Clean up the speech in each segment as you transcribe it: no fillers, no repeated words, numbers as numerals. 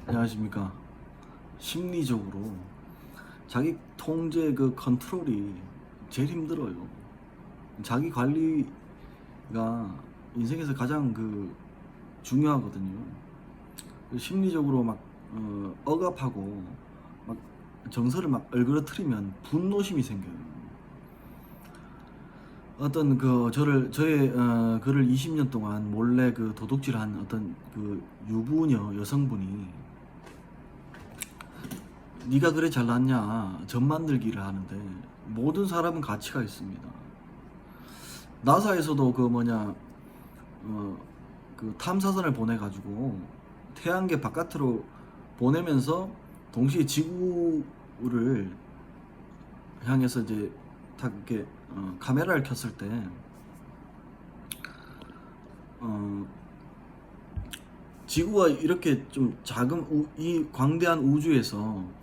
안녕하십니까. 심리적으로 자기 통제 그 컨트롤이 제일 힘들어요. 자기 관리가 인생에서 가장 중요하거든요. 심리적으로 막 억압하고 막 정서를 막 얼그러뜨리면 분노심이 생겨요. 어떤 저의 글을 20년 동안 몰래 도둑질한 어떤 유부녀 여성분이 네가 그래 잘났냐 점 만들기를 하는데, 모든 사람은 가치가 있습니다. 나사에서도 탐사선을 보내가지고 태양계 바깥으로 보내면서 동시에 지구를 향해서 이제 딱 이렇게 카메라를 켰을 때 지구가 이렇게 좀 작은 이 광대한 우주에서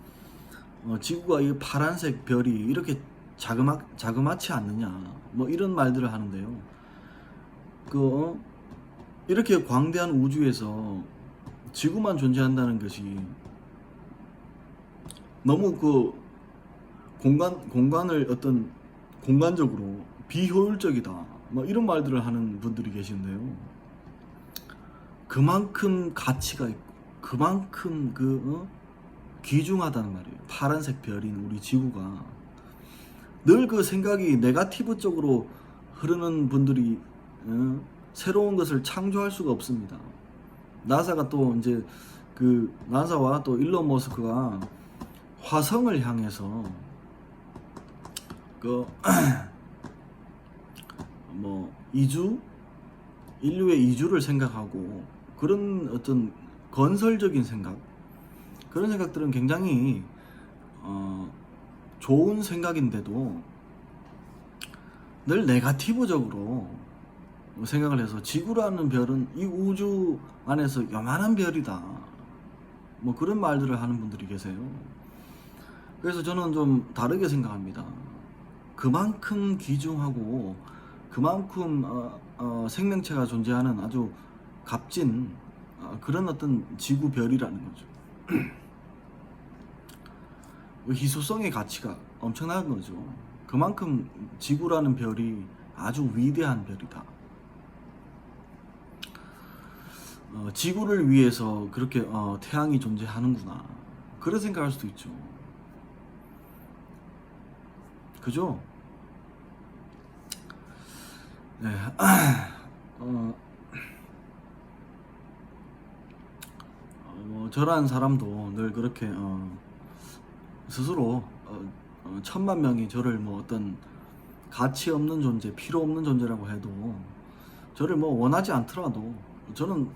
지구가 이 파란색 별이 이렇게 자그마치 않느냐, 뭐 이런 말들을 하는데요. 이렇게 광대한 우주에서 지구만 존재한다는 것이 너무 공간을 어떤 공간적으로 비효율적이다, 뭐 이런 말들을 하는 분들이 계신데요. 그만큼 가치가 있고 그만큼 귀중하다는 말이에요. 파란색 별인 우리 지구가. 늘 생각이 네거티브 쪽으로 흐르는 분들이 새로운 것을 창조할 수가 없습니다. 나사가 또 이제 나사와 또 일론 머스크가 화성을 향해서 인류의 이주를 생각하고, 그런 어떤 건설적인 생각, 그런 생각들은 굉장히 좋은 생각인데도 늘 네거티브적으로 생각을 해서 지구라는 별은 이 우주 안에서 요만한 별이다, 뭐 그런 말들을 하는 분들이 계세요. 그래서 저는 좀 다르게 생각합니다. 그만큼 귀중하고 그만큼 생명체가 존재하는 아주 값진 그런 어떤 지구별이라는 거죠. 희소성의 가치가 엄청난 거죠. 그만큼 지구라는 별이 아주 위대한 별이다. 지구를 위해서 그렇게 태양이 존재하는구나, 그런 생각할 수도 있죠. 그죠? 네. 저라는 사람도 늘 그렇게 스스로 1000만 명이 저를 뭐 어떤 가치 없는 존재, 필요 없는 존재라고 해도, 저를 뭐 원하지 않더라도 저는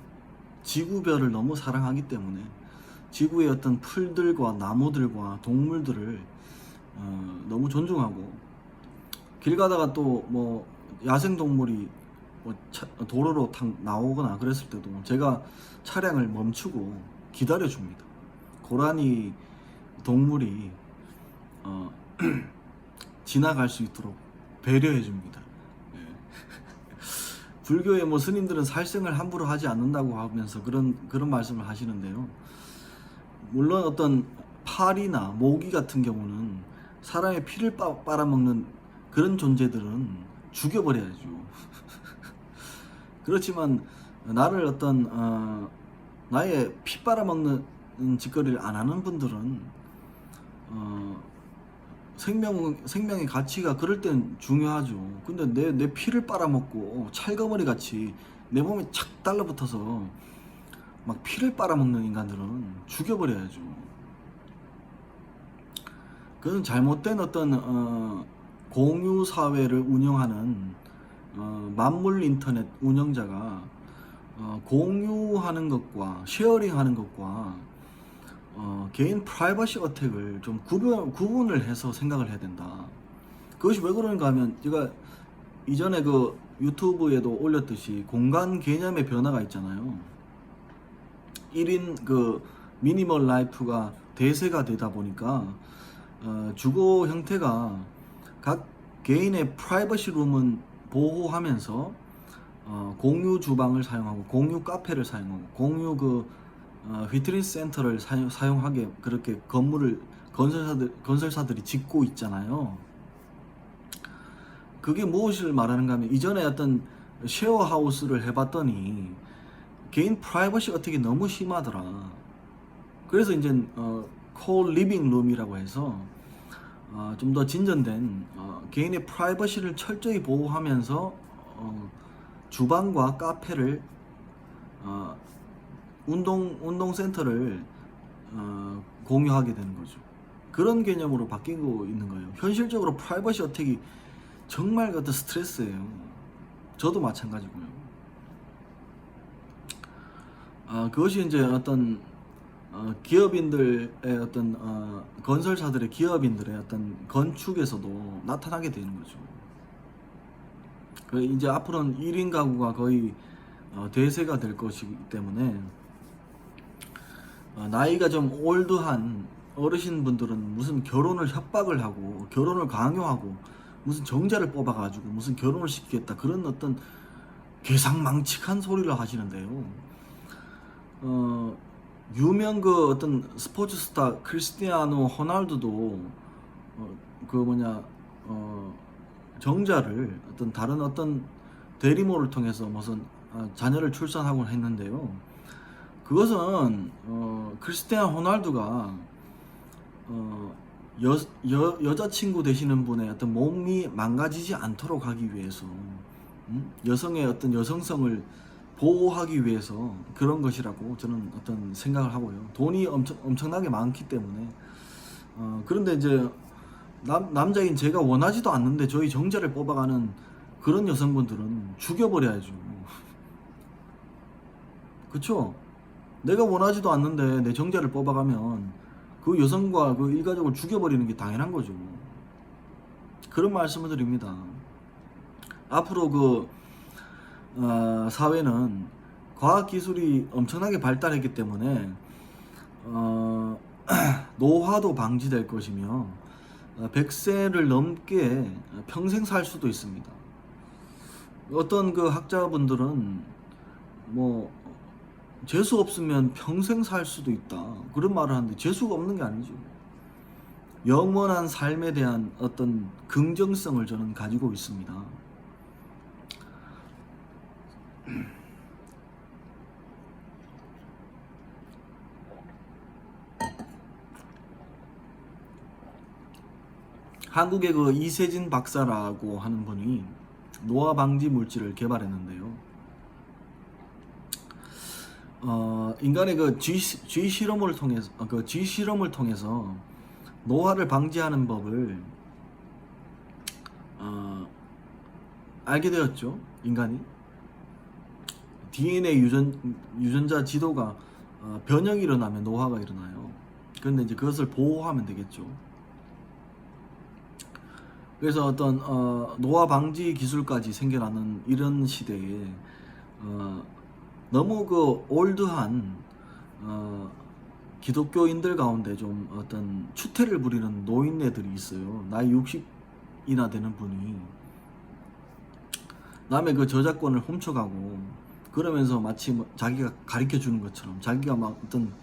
지구별을 너무 사랑하기 때문에 지구의 어떤 풀들과 나무들과 동물들을 너무 존중하고, 길 가다가 또 뭐 야생동물이 도로로 탁 나오거나 그랬을 때도 제가 차량을 멈추고 기다려 줍니다. 고라니 동물이 지나갈 수 있도록 배려해 줍니다. 네. 불교의 뭐 스님들은 살생을 함부로 하지 않는다고 하면서 그런 말씀을 하시는데요. 물론 어떤 파리나 모기 같은 경우는 사람의 피를 빨아먹는 그런 존재들은 죽여버려야죠. 그렇지만 나를 나의 피 빨아먹는 짓거리를 안 하는 분들은 생명의 가치가 그럴 땐 중요하죠. 근데 내 피를 빨아먹고 찰거머리 같이 내 몸에 착 달라붙어서 막 피를 빨아먹는 인간들은 죽여버려야죠. 그건 잘못된 어떤 공유 사회를 운영하는 만물 인터넷 운영자가 공유하는 것과 쉐어링하는 것과 개인 프라이버시 어택을 좀 구분을 해서 생각을 해야 된다. 그것이 왜 그런가 하면, 제가 이전에 유튜브에도 올렸듯이 공간 개념의 변화가 있잖아요. 1인 미니멀 라이프가 대세가 되다 보니까 주거 형태가 각 개인의 프라이버시 룸은 보호하면서 공유 주방을 사용하고 공유 카페를 사용하고 공유 휘트니스 센터를 사용하게 그렇게 건설사들이 짓고 있잖아요. 그게 무엇을 말하는가 하면 이전에 어떤 쉐어하우스를 해봤더니 개인 프라이버시 어택이 너무 심하더라. 그래서 이제 코 리빙 룸이라고 해서 좀 더 진전된 개인의 프라이버시를 철저히 보호하면서 주방과 카페를 운동센터를 공유하게 되는 거죠. 그런 개념으로 바뀌고 있는 거예요. 현실적으로 프라이버시 어택이 정말 어떤 스트레스예요. 저도 마찬가지고요. 그것이 이제 어떤 기업인들의 어떤 건설사들의 기업인들의 어떤 건축에서도 나타나게 되는 거죠. 이제 앞으로는 1인 가구가 거의 대세가 될 것이기 때문에 나이가 좀 올드한 어르신분들은 무슨 결혼을 협박을 하고 결혼을 강요하고 무슨 정자를 뽑아가지고 무슨 결혼을 시키겠다 그런 어떤 괴상망측한 소리를 하시는데요. 유명 그 어떤 스포츠 스타 크리스티아노 호날두도 정자를 어떤 다른 어떤 대리모를 통해서 무슨 자녀를 출산하곤 했는데요. 그것은 크리스티아노 호날두가 여자친구 되시는 분의 어떤 몸이 망가지지 않도록 하기 위해서 여성의 어떤 여성성을 보호하기 위해서 그런 것이라고 저는 어떤 생각을 하고요. 돈이 엄청나게 많기 때문에 그런데 이제 남자인 제가 원하지도 않는데 저희 정자를 뽑아가는 그런 여성분들은 죽여버려야죠. 그쵸? 내가 원하지도 않는데 내 정자를 뽑아가면 그 여성과 그 일가족을 죽여버리는 게 당연한 거죠. 그런 말씀을 드립니다. 앞으로 그 사회는 과학기술이 엄청나게 발달했기 때문에 노화도 방지될 것이며 100세를 넘게 평생 살 수도 있습니다. 어떤 그 학자분들은 뭐 재수 없으면 평생 살 수도 있다 그런 말을 하는데 재수가 없는 게 아니죠. 영원한 삶에 대한 어떤 긍정성을 저는 가지고 있습니다. 한국의 그 이세진 박사라고 하는 분이 노화 방지 물질을 개발했는데요. 인간의 그 G 실험을 통해서 노화를 방지하는 법을 알게 되었죠. 인간이 DNA 유전자 지도가 변형이 일어나면 노화가 일어나요. 그런데 이제 그것을 보호하면 되겠죠. 그래서 어떤 노화 방지 기술까지 생겨나는 이런 시대에 너무 그 올드한 기독교인들 가운데 좀 어떤 추태를 부리는 노인네들이 있어요. 나이 60이나 되는 분이 남의 그 저작권을 훔쳐가고 그러면서 마치 자기가 가르쳐 주는 것처럼 자기가 막 어떤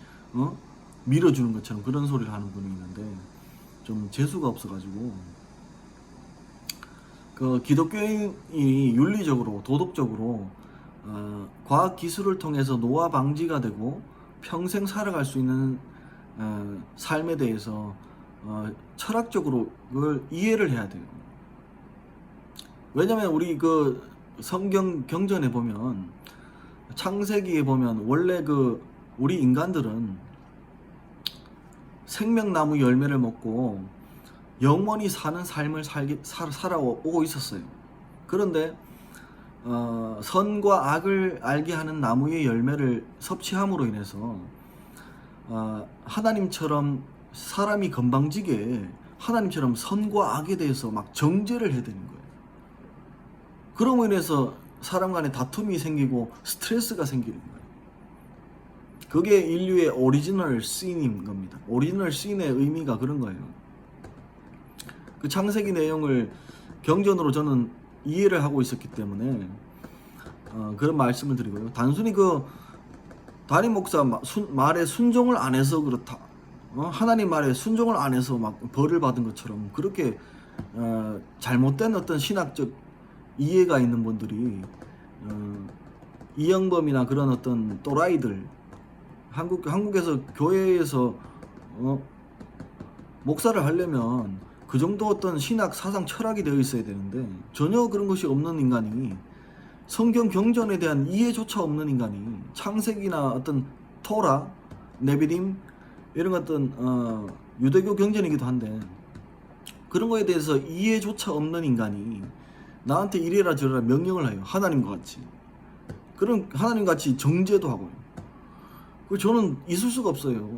밀어주는 것처럼 그런 소리를 하는 분이 있는데 좀 재수가 없어가지고 그 기독교인이 윤리적으로 도덕적으로 과학 기술을 통해서 노화 방지가 되고 평생 살아갈 수 있는 삶에 대해서 철학적으로 그걸 이해를 해야 돼요. 왜냐면 우리 그 성경 경전에 보면 창세기에 보면 원래 그 우리 인간들은 생명나무 열매를 먹고 영원히 사는 삶을 살아오고 있었어요. 그런데 선과 악을 알게 하는 나무의 열매를 섭취함으로 인해서 하나님처럼 사람이 건방지게 하나님처럼 선과 악에 대해서 막 정죄를 해야 되는 거예요. 그럼으로 인해서 사람 간에 다툼이 생기고 스트레스가 생기는 거예요. 그게 인류의 오리지널 신인 겁니다. 오리지널 신의 의미가 그런 거예요. 그 창세기 내용을 경전으로 저는 이해를 하고 있었기 때문에 그런 말씀을 드리고요. 단순히 그 담임 목사 말에 순종을 안 해서 그렇다. 하나님 말에 순종을 안 해서 막 벌을 받은 것처럼 그렇게 잘못된 어떤 신학적 이해가 있는 분들이 이영범이나 그런 어떤 또라이들 한국에서 교회에서 목사를 하려면 그 정도 어떤 신학 사상 철학이 되어 있어야 되는데 전혀 그런 것이 없는 인간이 성경 경전에 대한 이해조차 없는 인간이 창세기나 어떤 토라, 네비딤 이런 어떤 유대교 경전이기도 한데 그런 거에 대해서 이해조차 없는 인간이 나한테 이래라 저래라 명령을 해요. 하나님과 같이. 그런 하나님 같이 정죄도 하고요. 저는 있을 수가 없어요.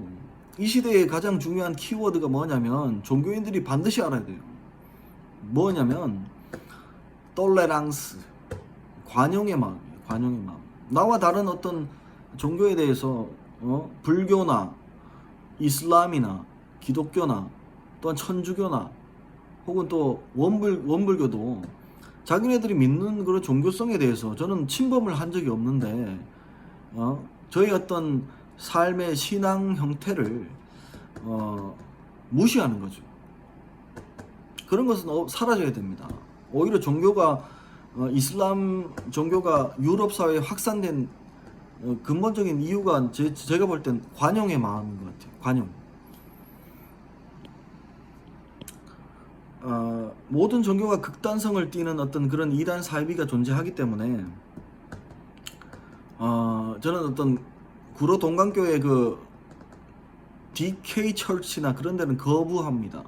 이 시대의 가장 중요한 키워드가 뭐냐면 종교인들이 반드시 알아야 돼요. 뭐냐면 톨레랑스, 관용의 마음이에요. 관용의 마음. 나와 다른 어떤 종교에 대해서 불교나 이슬람이나 기독교나 또한 천주교나 혹은 또 원불교도 자기네들이 믿는 그런 종교성에 대해서 저는 침범을 한 적이 없는데 저희 어떤 삶의 신앙 형태를 무시하는 거죠. 그런 것은 사라져야 됩니다. 오히려 종교가 이슬람 종교가 유럽 사회에 확산된 근본적인 이유가 제가 볼 땐 관용의 마음인 것 같아요. 관용. 모든 종교가 극단성을 띠는 어떤 그런 이단 사이비가 존재하기 때문에 저는 어떤 구로 동강교회 그 DK 철치나 그런 데는 거부합니다.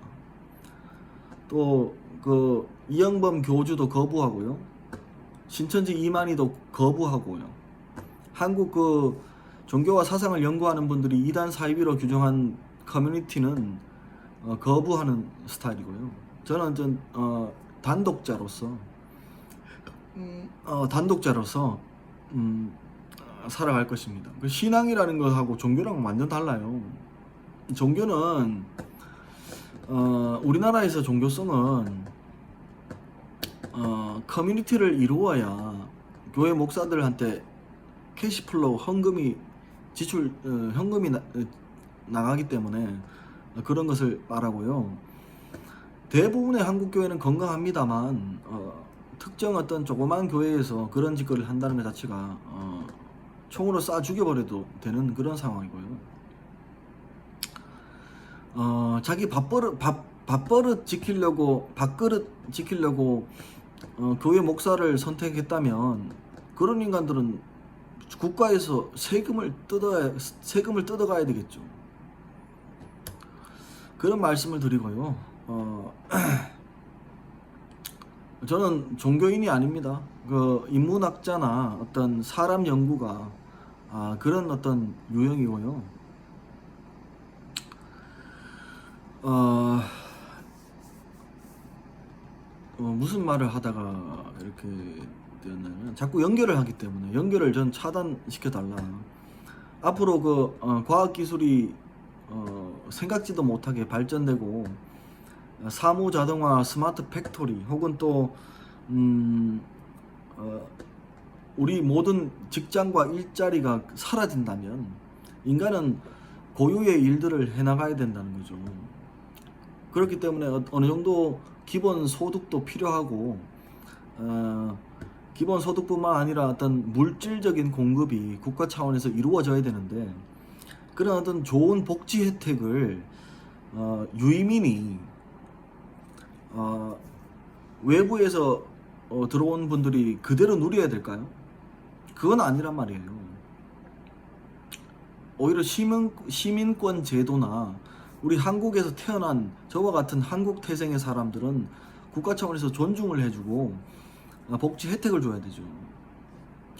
또 그 이영범 교주도 거부하고요. 신천지 이만희도 거부하고요. 한국 그 종교와 사상을 연구하는 분들이 이단 사이비로 규정한 커뮤니티는 거부하는 스타일이고요. 저는 단독자로서 살아갈 것입니다. 그 신앙이라는 것하고 종교랑은 완전 달라요. 종교는 우리나라에서 종교성은 커뮤니티를 이루어야 교회 목사들한테 캐시플로우 헌금이 현금이 나가기 때문에 그런 것을 말하고요. 대부분의 한국 교회는 건강합니다만 특정 어떤 조그만 교회에서 그런 짓거리를 한다는 것 자체가 총으로 쏴 죽여버려도 되는 그런 상황이고요. 자기 밥버릇 지키려고 교회 목사를 선택했다면 그런 인간들은 국가에서 세금을 뜯어가야 되겠죠. 그런 말씀을 드리고요. 저는 종교인이 아닙니다. 그 인문학자나 어떤 사람 연구가 그런 어떤 유형이고요. 무슨 말을 하다가 이렇게 되었냐면 자꾸 연결을 하기 때문에 연결을 전 차단시켜 달라. 앞으로 그 과학기술이 생각지도 못하게 발전되고 사무 자동화, 스마트 팩토리 혹은 또 우리 모든 직장과 일자리가 사라진다면 인간은 고유의 일들을 해나가야 된다는 거죠. 그렇기 때문에 어느 정도 기본 소득도 필요하고 기본 소득뿐만 아니라 어떤 물질적인 공급이 국가 차원에서 이루어져야 되는데 그런 어떤 좋은 복지 혜택을 유의민이 외부에서 들어온 분들이 그대로 누려야 될까요? 그건 아니란 말이에요. 오히려 시민권 제도나 우리 한국에서 태어난 저와 같은 한국 태생의 사람들은 국가 차원에서 존중을 해주고 복지 혜택을 줘야 되죠.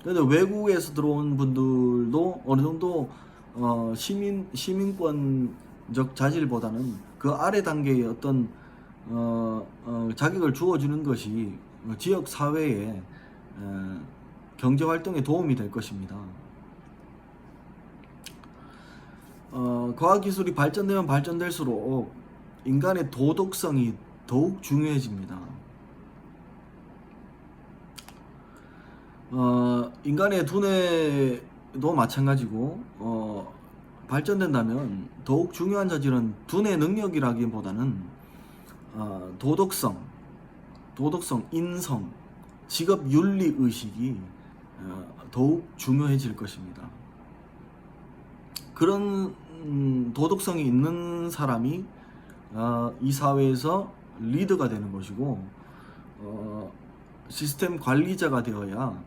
그런데 외국에서 들어온 분들도 어느 정도 시민권적 자질보다는 그 아래 단계의 어떤 자격을 주어주는 것이 지역 사회에 경제 활동에 도움이 될 것입니다. 과학기술이 발전되면 발전될수록 인간의 도덕성이 더욱 중요해집니다. 인간의 두뇌 마찬가지고 발전된다면 더욱 중요한 자질은 두뇌 능력이라기보다는 도덕성, 인성, 직업 윤리 의식이 더욱 중요해질 것입니다. 그런 도덕성이 있는 사람이 이 사회에서 리더가 되는 것이고 시스템 관리자가 되어야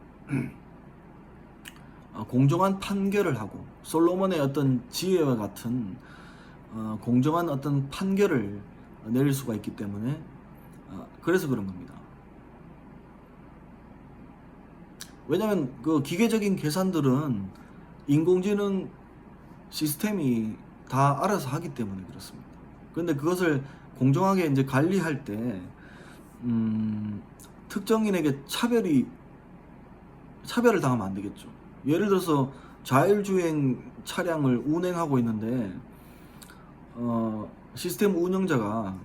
공정한 판결을 하고 솔로몬의 어떤 지혜와 같은 공정한 어떤 판결을 내릴 수가 있기 때문에 그래서 그런 겁니다. 왜냐하면 그 기계적인 계산들은 인공지능 시스템이 다 알아서 하기 때문에 그렇습니다. 그런데 그것을 공정하게 이제 관리할 때 특정인에게 차별을 당하면 안 되겠죠. 예를 들어서 자율주행 차량을 운행하고 있는데 시스템 운영자가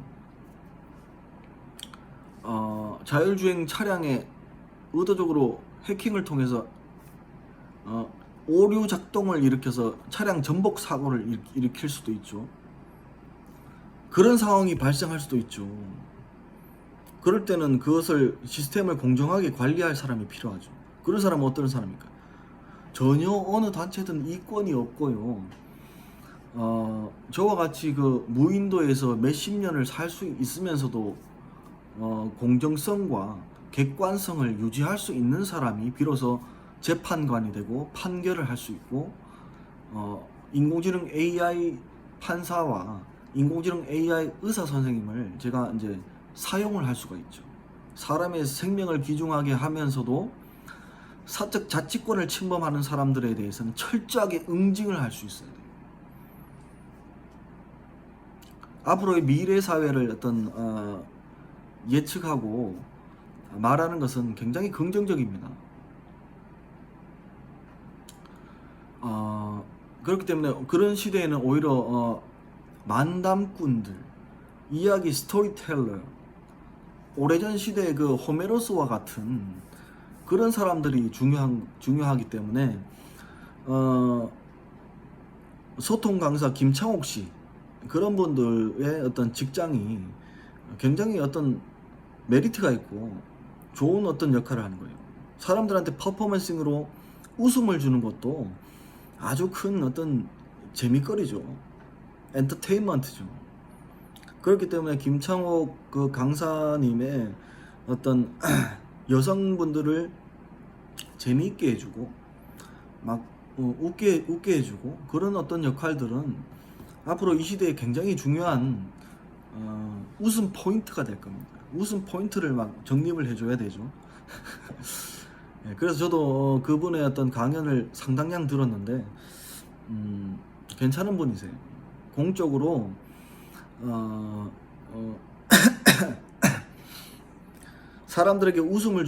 자율주행 차량에 의도적으로 해킹을 통해서 오류 작동을 일으켜서 차량 전복 사고를 일으킬 수도 있죠. 그런 상황이 발생할 수도 있죠. 그럴 때는 그것을 시스템을 공정하게 관리할 사람이 필요하죠. 그런 사람은 어떤 사람입니까? 전혀 어느 단체든 이권이 없고요. 저와 같이 그 무인도에서 몇십 년을 살 수 있으면서도 공정성과 객관성을 유지할 수 있는 사람이 비로소 재판관이 되고 판결을 할 수 있고 인공지능 AI 판사와 인공지능 AI 의사 선생님을 제가 이제 사용을 할 수가 있죠. 사람의 생명을 귀중하게 하면서도 사적 자치권을 침범하는 사람들에 대해서는 철저하게 응징을 할 수 있어야 돼요. 앞으로의 미래 사회를 어떤 예측하고 말하는 것은 굉장히 긍정적입니다. 그렇기 때문에 그런 시대에는 오히려 만담꾼들, 이야기 스토리텔러, 오래전 시대의 그 호메로스와 같은 그런 사람들이 중요하기 때문에 소통 강사 김창옥 씨 그런 분들의 어떤 직장이 굉장히 어떤 메리트가 있고 좋은 어떤 역할을 하는 거예요. 사람들한테 퍼포먼싱으로 웃음을 주는 것도 아주 큰 어떤 재미거리죠. 엔터테인먼트죠. 그렇기 때문에 김창옥 그 강사님의 어떤 여성분들을 재미있게 해주고 막 웃게 해주고 그런 어떤 역할들은 앞으로 이 시대에 굉장히 중요한 웃음 포인트가 될 겁니다. 웃음 포인트를 막 정립을 해줘야 되죠. 그래서 저도 그분의 어떤 강연을 상당량 들었는데 괜찮은 분이세요. 공적으로 사람들에게 웃음을